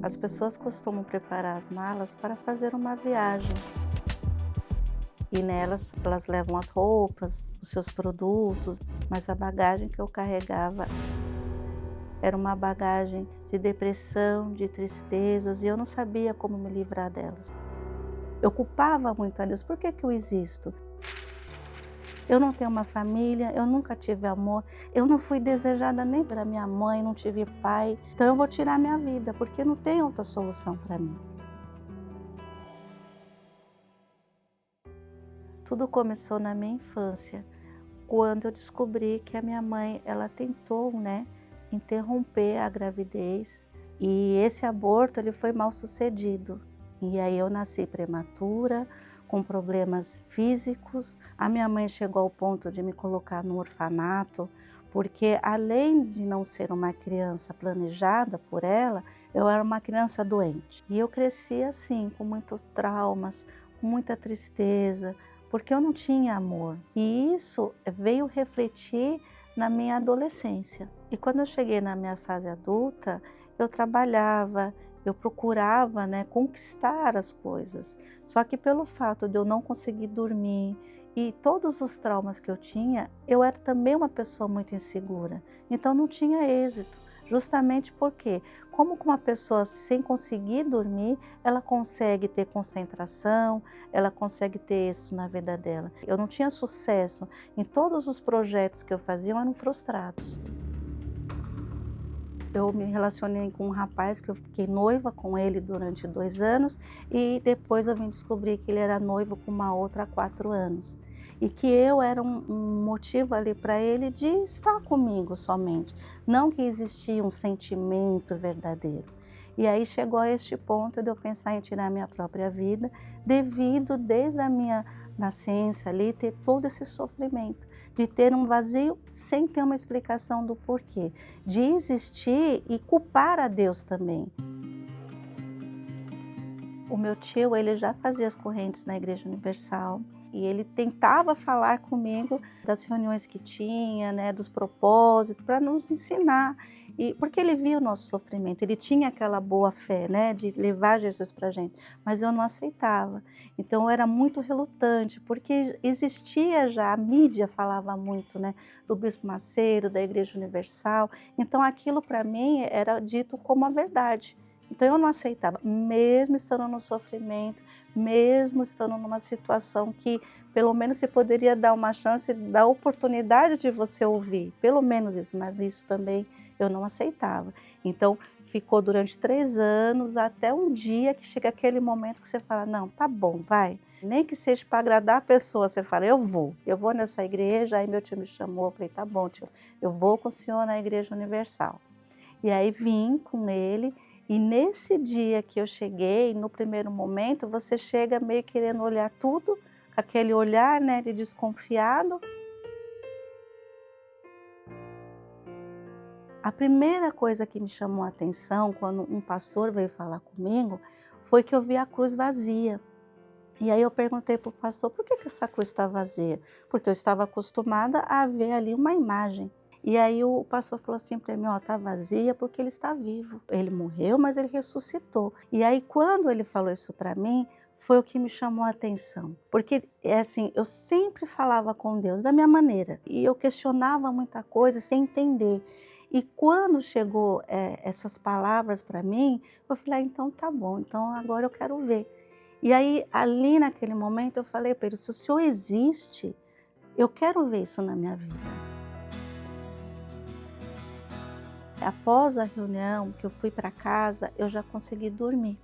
As pessoas costumam preparar as malas para fazer uma viagem. E nelas, elas levam as roupas, os seus produtos, mas a bagagem que eu carregava era uma bagagem de depressão, de tristezas, e eu não sabia como me livrar delas. Eu culpava muito a Deus, por que eu existo? Eu não tenho uma família, eu nunca tive amor, eu não fui desejada nem pela minha mãe, não tive pai, então eu vou tirar minha vida, porque não tem outra solução para mim. Tudo começou na minha infância, quando eu descobri que a minha mãe, ela tentou, interromper a gravidez, e esse aborto ele foi mal sucedido. E aí eu nasci prematura, com problemas físicos. A minha mãe chegou ao ponto de me colocar no orfanato, porque além de não ser uma criança planejada por ela, eu era uma criança doente. E eu cresci assim, com muitos traumas, com muita tristeza, porque eu não tinha amor. E isso veio refletir na minha adolescência. E quando eu cheguei na minha fase adulta, eu trabalhava, eu procurava, conquistar as coisas. Só que pelo fato de eu não conseguir dormir e todos os traumas que eu tinha, eu era também uma pessoa muito insegura. Então não tinha êxito. Justamente porque, como uma pessoa sem conseguir dormir, ela consegue ter concentração, ela consegue ter êxito na vida dela. Eu não tinha sucesso em todos os projetos que eu fazia, eram frustrados. Eu me relacionei com um rapaz que eu fiquei noiva com ele durante 2 anos e depois eu vim descobrir que ele era noivo com uma outra há 4 anos. E que eu era um motivo ali para ele de estar comigo somente, não que existia um sentimento verdadeiro. E aí chegou a este ponto de eu pensar em tirar minha própria vida, devido desde a minha nascença ali ter todo esse sofrimento, de ter um vazio sem ter uma explicação do porquê, de existir e culpar a Deus também. O meu tio, ele já fazia as correntes na Igreja Universal e ele tentava falar comigo das reuniões que tinha, dos propósitos, para nos ensinar. E porque ele via o nosso sofrimento, ele tinha aquela boa fé, de levar Jesus para a gente, mas eu não aceitava. Então eu era muito relutante, porque existia já, a mídia falava muito, do Bispo Macedo, da Igreja Universal, então aquilo para mim era dito como a verdade. Então eu não aceitava, mesmo estando no sofrimento, mesmo estando numa situação que pelo menos você poderia dar uma chance, dar oportunidade de você ouvir, pelo menos isso, mas isso também eu não aceitava. Então ficou durante 3 anos, até um dia que chega aquele momento que você fala, não, tá bom, vai. Nem que seja para agradar a pessoa, você fala, eu vou nessa igreja. Aí meu tio me chamou, eu falei, tá bom tio, eu vou com o senhor na Igreja Universal. E aí vim com ele. E nesse dia que eu cheguei, no primeiro momento, você chega meio querendo olhar tudo, com aquele olhar, de desconfiado. A primeira coisa que me chamou a atenção, quando um pastor veio falar comigo, foi que eu vi a cruz vazia. E aí eu perguntei para o pastor, por que essa cruz está vazia? Porque eu estava acostumada a ver ali uma imagem. E aí o pastor falou assim para mim, está vazia porque ele está vivo. Ele morreu, mas ele ressuscitou. E aí quando ele falou isso para mim, foi o que me chamou a atenção. Porque assim, eu sempre falava com Deus da minha maneira. E eu questionava muita coisa sem entender. E quando chegou essas palavras para mim, eu falei, então tá bom, então agora eu quero ver. E aí ali naquele momento eu falei para ele, se o Senhor existe, eu quero ver isso na minha vida. Após a reunião que eu fui para casa, eu já consegui dormir.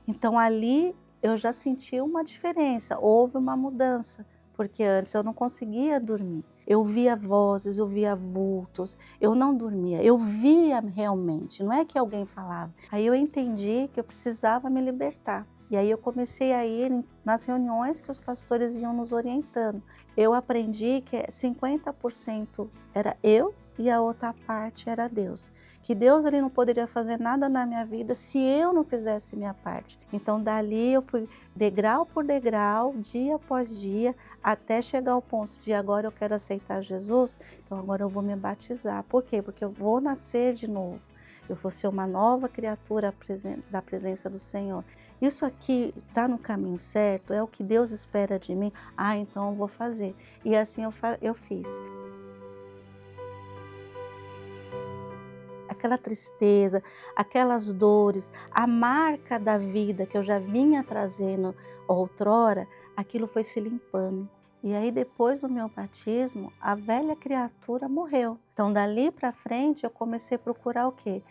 Então ali eu já senti uma diferença, houve uma mudança, porque antes eu não conseguia dormir. Eu via vozes, eu via vultos, eu não dormia, eu via realmente, não é que alguém falava. Aí eu entendi que eu precisava me libertar. E aí eu comecei a ir nas reuniões que os pastores iam nos orientando. Eu aprendi que 50% era eu e a outra parte era Deus. Que Deus ele não poderia fazer nada na minha vida se eu não fizesse minha parte. Então dali eu fui degrau por degrau, dia após dia, até chegar ao ponto de agora eu quero aceitar Jesus, então agora eu vou me batizar. Por quê? Porque eu vou nascer de novo. eu vou ser uma nova criatura da presença do Senhor. Isso aqui está no caminho certo? É o que Deus espera de mim? Ah, então eu vou fazer. E assim eu fiz. Aquela tristeza, aquelas dores, a marca da vida que eu já vinha trazendo outrora, aquilo foi se limpando. E aí depois do meu batismo, a velha criatura morreu. Então dali para frente eu comecei a procurar o quê?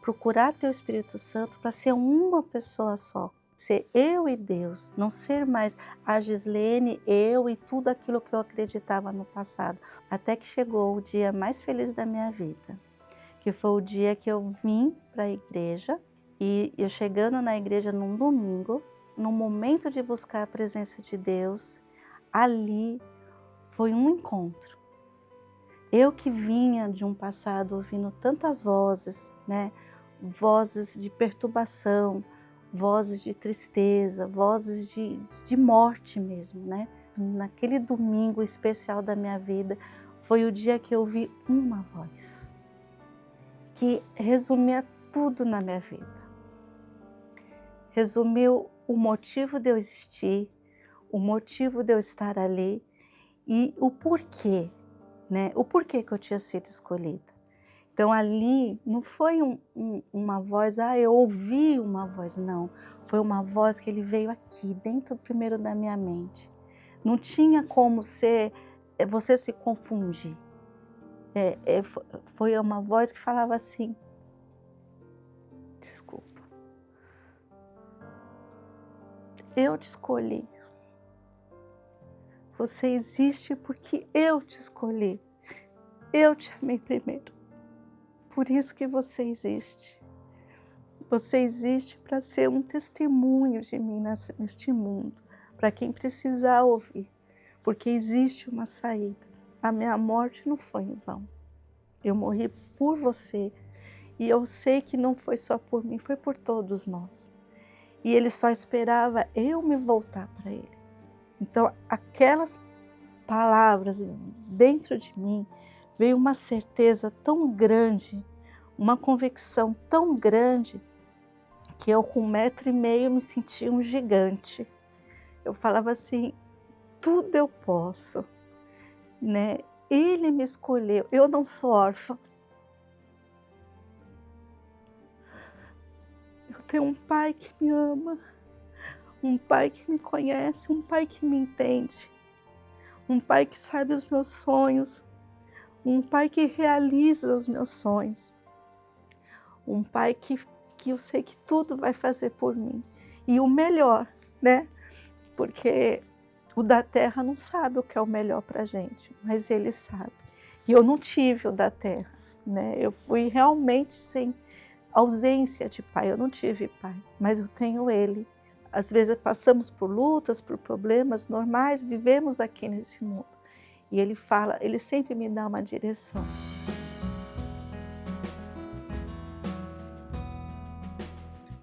Procurar ter o Espírito Santo para ser uma pessoa só. Ser eu e Deus, não ser mais a Gislene, eu e tudo aquilo que eu acreditava no passado. Até que chegou o dia mais feliz da minha vida, que foi o dia que eu vim para a igreja, e eu chegando na igreja num domingo, no momento de buscar a presença de Deus, ali foi um encontro. Eu que vinha de um passado ouvindo tantas vozes, né? Vozes de perturbação, vozes de tristeza, vozes de morte mesmo, né? Naquele domingo especial da minha vida, foi o dia que eu ouvi uma voz que resumia tudo na minha vida. Resumiu o motivo de eu existir, o motivo de eu estar ali e o porquê, né? O porquê que eu tinha sido escolhida. Então ali não foi uma voz, eu ouvi uma voz, não. Foi uma voz que ele veio aqui, dentro primeiro da minha mente. Não tinha como você se confundir. Foi uma voz que falava assim: desculpa, eu te escolhi. Você existe porque eu te escolhi. Eu te amei primeiro. Por isso que você existe. Você existe para ser um testemunho de mim neste mundo, para quem precisar ouvir, porque existe uma saída. A minha morte não foi em vão. Eu morri por você e eu sei que não foi só por mim, foi por todos nós. E ele só esperava eu me voltar para ele. Então, aquelas palavras dentro de mim, veio uma certeza tão grande, uma convicção tão grande, que eu com 1,5 m me sentia um gigante. Eu falava assim: tudo eu posso, né? Ele me escolheu, eu não sou órfã. Eu tenho um pai que me ama, um pai que me conhece, um pai que me entende, um pai que sabe os meus sonhos, um pai que realiza os meus sonhos, um pai que eu sei que tudo vai fazer por mim. E o melhor, né? Porque o da terra não sabe o que é o melhor para a gente, mas ele sabe. E eu não tive o da terra, né? Eu fui realmente sem ausência de pai, eu não tive pai, mas eu tenho ele. Às vezes passamos por lutas, por problemas normais, vivemos aqui nesse mundo. E ele fala, ele sempre me dá uma direção.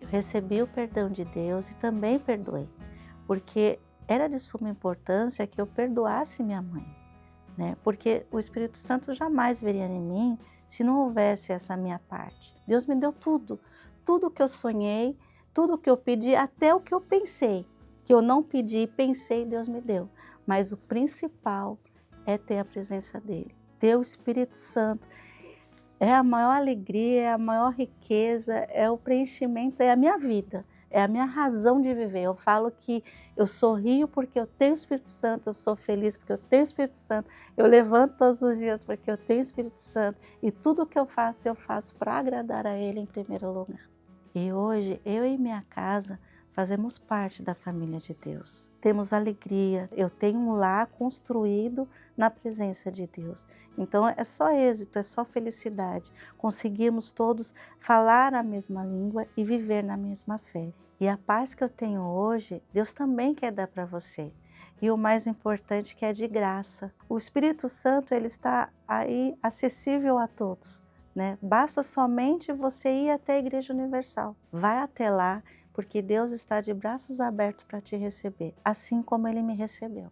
Eu recebi o perdão de Deus e também perdoei, porque era de suma importância que eu perdoasse minha mãe, né? Porque o Espírito Santo jamais viria em mim se não houvesse essa minha parte. Deus me deu tudo, tudo que eu sonhei, tudo que eu pedi, até o que eu pensei, que eu não pedi, pensei, Deus me deu. Mas o principal é ter a presença dele, ter o Espírito Santo. É a maior alegria, é a maior riqueza, é o preenchimento, é a minha vida, é a minha razão de viver. Eu falo que eu sorrio porque eu tenho o Espírito Santo, eu sou feliz porque eu tenho o Espírito Santo, eu levanto todos os dias porque eu tenho o Espírito Santo e tudo que eu faço para agradar a Ele em primeiro lugar. E hoje, eu e minha casa fazemos parte da família de Deus. Temos alegria, eu tenho um lar construído na presença de Deus. Então é só êxito, é só felicidade. Conseguimos todos falar a mesma língua e viver na mesma fé. E a paz que eu tenho hoje, Deus também quer dar para você. E o mais importante que é de graça. O Espírito Santo, ele está aí acessível a todos, né? Basta somente você ir até a Igreja Universal. Vai até lá, porque Deus está de braços abertos para te receber, assim como Ele me recebeu.